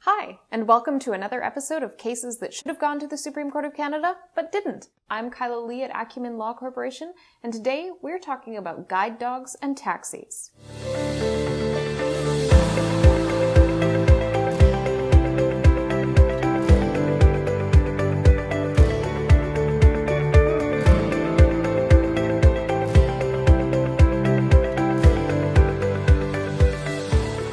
Hi, and welcome to another episode of Cases That Should Have Gone to the Supreme Court of Canada, but didn't. I'm Kyla Lee at Acumen Law Corporation, and today we're talking about guide dogs and taxis.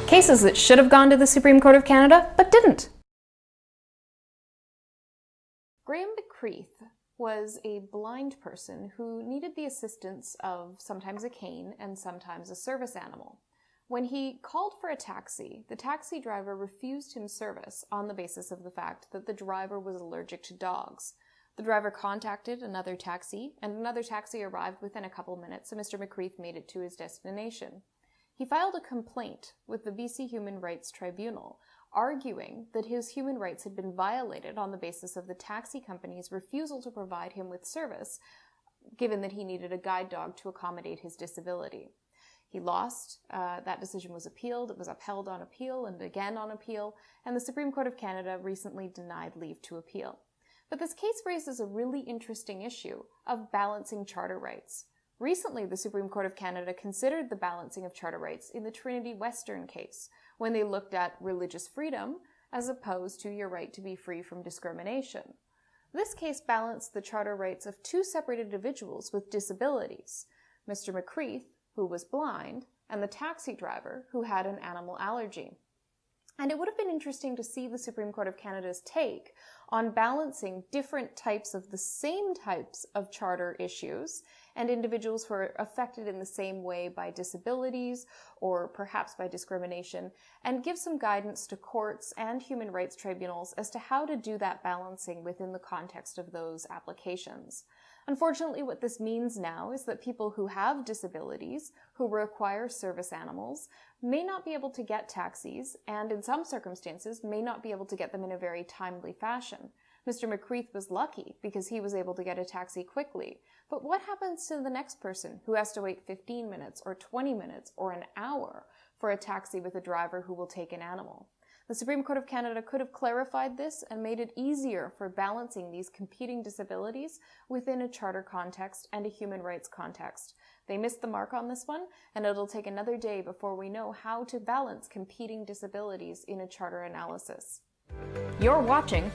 Cases that should have gone to the Supreme Court of Canada, but didn't. Grahame was a blind person who needed the assistance of sometimes a cane and sometimes a service animal. When he called for a taxi, the taxi driver refused him service on the basis of the fact that the driver was allergic to dogs. The driver contacted another taxi, and another taxi arrived within a couple minutes, and Mr. McCreath made it to his destination. He filed a complaint with the BC Human Rights Tribunal, arguing that his human rights had been violated on the basis of the taxi company's refusal to provide him with service, given that he needed a guide dog to accommodate his disability. He lost. That decision was appealed. It was upheld on appeal and again on appeal, and the Supreme Court of Canada recently denied leave to appeal. But this case raises a really interesting issue of balancing charter rights. Recently, the Supreme Court of Canada considered the balancing of charter rights in the Trinity Western case, when they looked at religious freedom as opposed to your right to be free from discrimination. This case balanced the charter rights of two separate individuals with disabilities, Mr. McCreath, who was blind, and the taxi driver, who had an animal allergy. And it would have been interesting to see the Supreme Court of Canada's take on balancing different types of the same types of charter issues and individuals who are affected in the same way by disabilities or perhaps by discrimination, and give some guidance to courts and human rights tribunals as to how to do that balancing within the context of those applications. Unfortunately, what this means now is that people who have disabilities, who require service animals, may not be able to get taxis, and in some circumstances may not be able to get them in a very timely fashion. Mr. McCreath was lucky because he was able to get a taxi quickly. But what happens to the next person who has to wait 15 minutes or 20 minutes or an hour for a taxi with a driver who will take an animal? The Supreme Court of Canada could have clarified this and made it easier for balancing these competing disabilities within a charter context and a human rights context. They missed the mark on this one, and it'll take another day before we know how to balance competing disabilities in a charter analysis. You're watching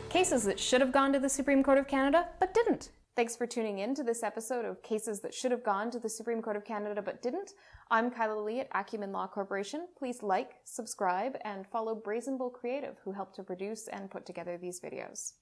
Cases That Should Have Gone to the Supreme Court of Canada, but didn't. Thanks for tuning in to this episode of Cases That Should Have Gone to the Supreme Court of Canada but Didn't. I'm Kyla Lee at Acumen Law Corporation. Please like, subscribe, and follow Brazen Bull Creative, who helped to produce and put together these videos.